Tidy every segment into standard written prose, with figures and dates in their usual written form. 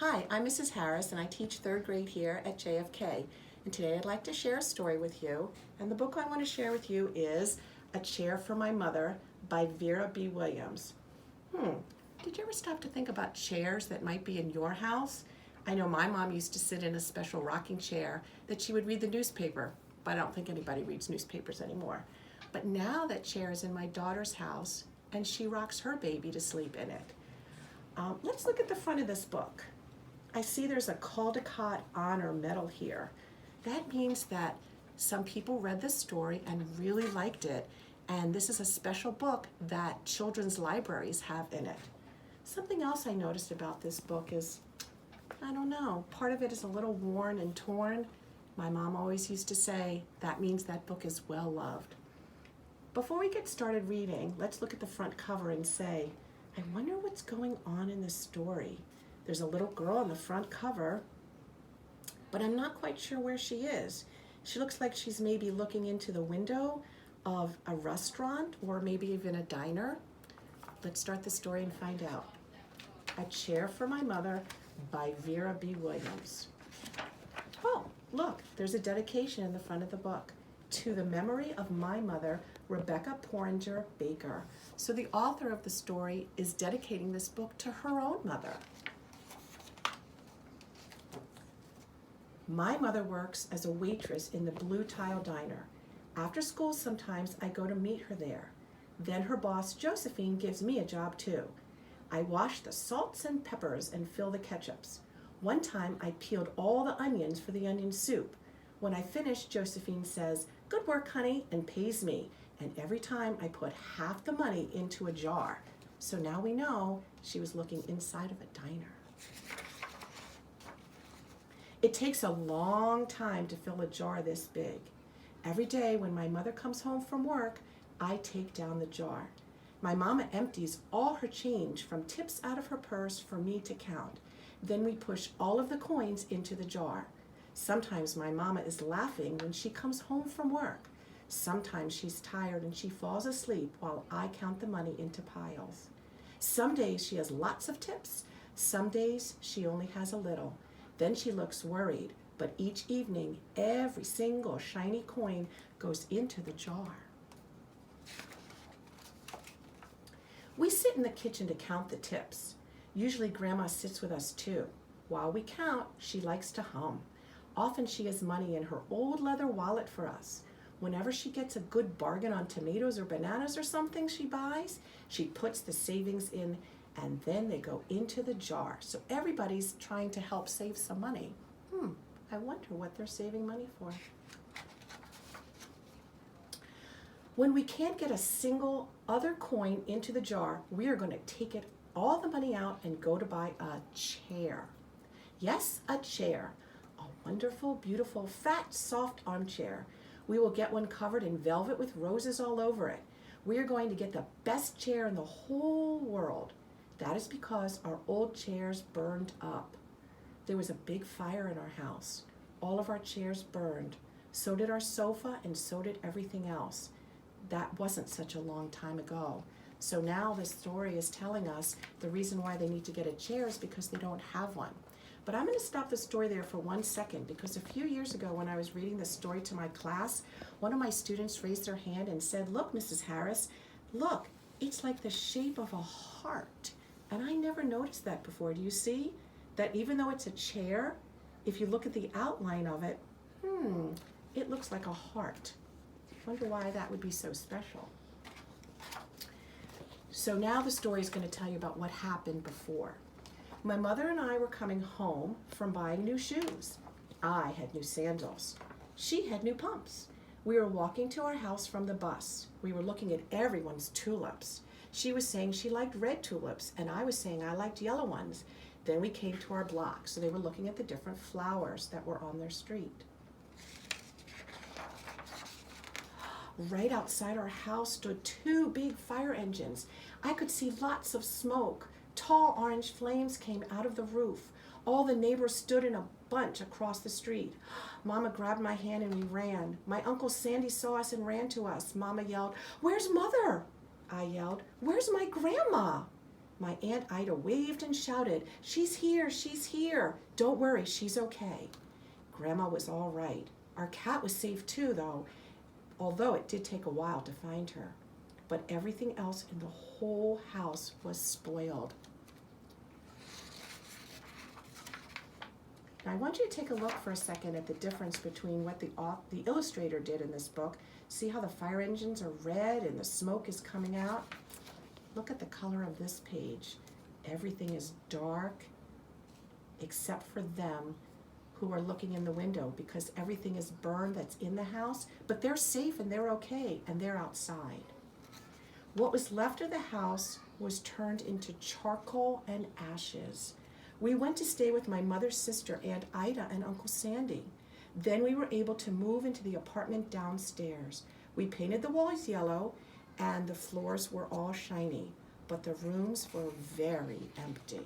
Hi, I'm Mrs. Harris and I teach third grade here at JFK. And today I'd like to share a story with you. And the book I want to share with you is A Chair for My Mother by Vera B. Williams. Did you ever stop to think about chairs that might be in your house? I know my mom used to sit in a special rocking chair that she would read the newspaper, but I don't think anybody reads newspapers anymore. But now that chair is in my daughter's house and she rocks her baby to sleep in it. Let's look at the front of this book. I see there's a Caldecott Honor Medal here. That means that some people read this story and really liked it, and this is a special book that children's libraries have in it. Something else I noticed about this book is, I don't know, part of it is a little worn and torn. My mom always used to say, that means that book is well loved. Before we get started reading, let's look at the front cover and say, I wonder what's going on in this story. There's a little girl on the front cover, but I'm not quite sure where she is. She looks like she's maybe looking into the window of a restaurant or maybe even a diner. Let's start the story and find out. A Chair for My Mother by Vera B. Williams. Oh, look, there's a dedication in the front of the book. To the memory of my mother, Rebecca Porringer Baker. So the author of the story is dedicating this book to her own mother. My mother works as a waitress in the Blue Tile Diner. After school, sometimes I go to meet her there. Then her boss, Josephine, gives me a job too. I wash the salts and peppers and fill the ketchups. One time I peeled all the onions for the onion soup. When I finish, Josephine says, "Good work, honey," and pays me. And every time I put half the money into a jar. So now we know she was looking inside of a diner. It takes a long time to fill a jar this big. Every day when my mother comes home from work, I take down the jar. My mama empties all her change from tips out of her purse for me to count. Then we push all of the coins into the jar. Sometimes my mama is laughing when she comes home from work. Sometimes she's tired and she falls asleep while I count the money into piles. Some days she has lots of tips. Some days she only has a little. Then she looks worried, but each evening, every single shiny coin goes into the jar. We sit in the kitchen to count the tips. Usually Grandma sits with us too. While we count, she likes to hum. Often she has money in her old leather wallet for us. Whenever she gets a good bargain on tomatoes or bananas or something she buys, she puts the savings in and then they go into the jar. So everybody's trying to help save some money. I wonder what they're saving money for. When we can't get a single other coin into the jar, we are going to take it all the money out and go to buy a chair. Yes, a chair. A wonderful, beautiful, fat, soft armchair. We will get one covered in velvet with roses all over it. We are going to get the best chair in the whole world. That is because our old chairs burned up. There was a big fire in our house. All of our chairs burned. So did our sofa and so did everything else. That wasn't such a long time ago. So now this story is telling us the reason why they need to get a chair is because they don't have one. But I'm going to stop the story there for 1 second because a few years ago when I was reading this story to my class, one of my students raised their hand and said, "Look, Mrs. Harris, look, it's like the shape of a heart." And I never noticed that before. Do you see that even though it's a chair, if you look at the outline of it, it looks like a heart. I wonder why that would be so special. So now the story is going to tell you about what happened before. My mother and I were coming home from buying new shoes. I had new sandals. She had new pumps. We were walking to our house from the bus. We were looking at everyone's tulips. She was saying she liked red tulips, and I was saying I liked yellow ones. Then we came to our block, so they were looking at the different flowers that were on their street. Right outside our house stood 2 big fire engines. I could see lots of smoke. Tall orange flames came out of the roof. All the neighbors stood in a bunch across the street. Mama grabbed my hand and we ran. My Uncle Sandy saw us and ran to us. Mama yelled, "Where's Mother?" I yelled, "Where's my grandma?" My Aunt Ida waved and shouted, "She's here, she's here. Don't worry, she's okay." Grandma was all right. Our cat was safe too, though, although it did take a while to find her. But everything else in the whole house was spoiled. Now I want you to take a look for a second at the difference between what the illustrator did in this book. See how the fire engines are red and the smoke is coming out? Look at the color of this page. Everything is dark except for them who are looking in the window, because everything is burned that's in the house, but they're safe and they're okay and they're outside. What was left of the house was turned into charcoal and ashes. We went to stay with my mother's sister, Aunt Ida, and Uncle Sandy. Then we were able to move into the apartment downstairs. We painted the walls yellow and the floors were all shiny, but the rooms were very empty.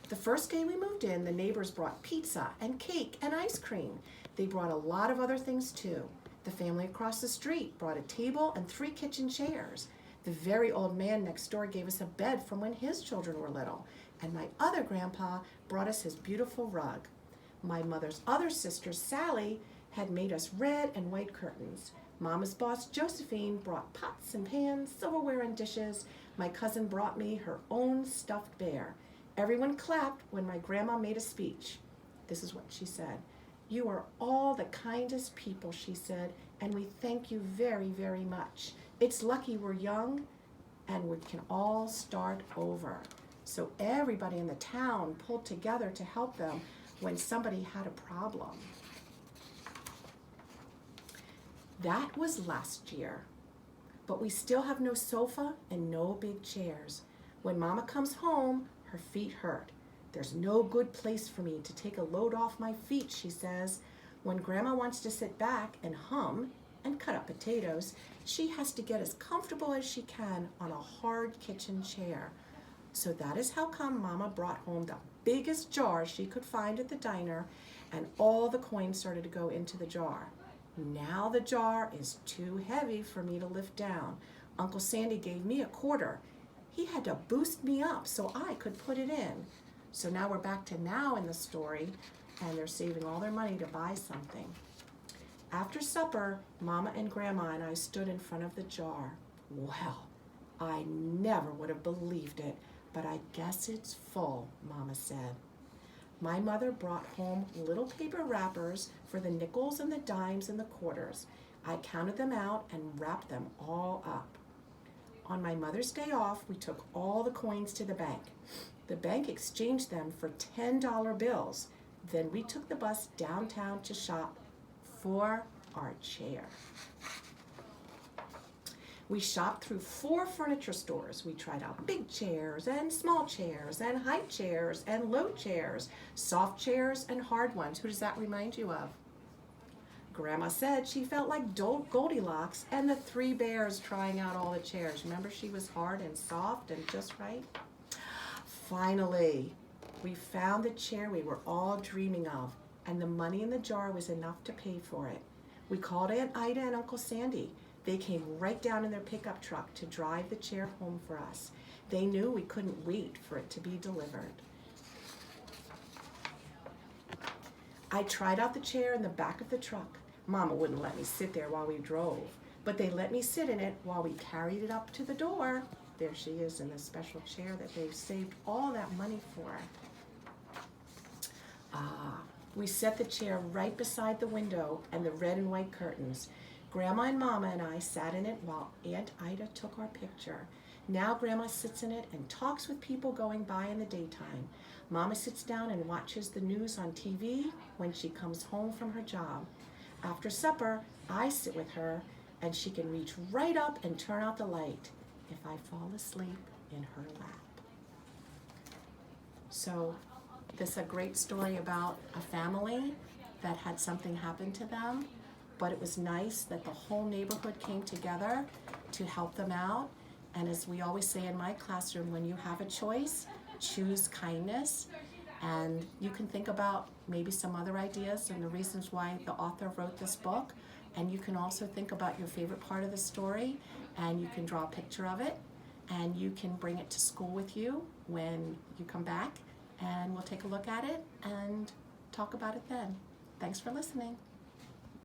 The first day we moved in, the neighbors brought pizza and cake and ice cream. They brought a lot of other things too. The family across the street brought a table and 3 kitchen chairs. The very old man next door gave us a bed from when his children were little, and my other grandpa brought us his beautiful rug. My mother's other sister, Sally, had made us red and white curtains. Mama's boss, Josephine, brought pots and pans, silverware and dishes. My cousin brought me her own stuffed bear. Everyone clapped when my grandma made a speech. This is what she said. "You are all the kindest people," she said, "and we thank you very, very much. It's lucky we're young and we can all start over." So everybody in the town pulled together to help them when somebody had a problem. That was last year, but we still have no sofa and no big chairs. When Mama comes home, her feet hurt. "There's no good place for me to take a load off my feet," she says. When Grandma wants to sit back and hum and cut up potatoes, she has to get as comfortable as she can on a hard kitchen chair. So that is how come Mama brought home the biggest jar she could find at the diner, and all the coins started to go into the jar. Now the jar is too heavy for me to lift down. Uncle Sandy gave me a quarter. He had to boost me up so I could put it in. So now we're back to now in the story, and they're saving all their money to buy something. After supper, Mama and Grandma and I stood in front of the jar. Well, I never would have believed it, but I guess it's full, Mama said. My mother brought home little paper wrappers for the nickels and the dimes and the quarters. I counted them out and wrapped them all up. On my mother's day off, we took all the coins to the bank. The bank exchanged them for $10 bills. Then we took the bus downtown to shop for our chair. We shopped through 4 furniture stores. We tried out big chairs and small chairs and high chairs and low chairs, soft chairs and hard ones. Who does that remind you of? Grandma said she felt like Goldilocks and the 3 bears trying out all the chairs. Remember, she was hard and soft and just right? Finally, we found the chair we were all dreaming of, and the money in the jar was enough to pay for it. We called Aunt Ida and Uncle Sandy. They came right down in their pickup truck to drive the chair home for us. They knew we couldn't wait for it to be delivered. I tried out the chair in the back of the truck. Mama wouldn't let me sit there while we drove, but they let me sit in it while we carried it up to the door. There she is in the special chair that they've saved all that money for. We set the chair right beside the window and the red and white curtains. Grandma and Mama and I sat in it while Aunt Ida took our picture. Now Grandma sits in it and talks with people going by in the daytime. Mama sits down and watches the news on TV when she comes home from her job. After supper, I sit with her and she can reach right up and turn out the light if I fall asleep in her lap. So this is a great story about a family that had something happen to them, but it was nice that the whole neighborhood came together to help them out. And as we always say in my classroom, when you have a choice, choose kindness. And you can think about maybe some other ideas and the reasons why the author wrote this book. And you can also think about your favorite part of the story, and you can draw a picture of it. and you can bring it to school with you when you come back, and we'll take a look at it and talk about it then. Thanks for listening.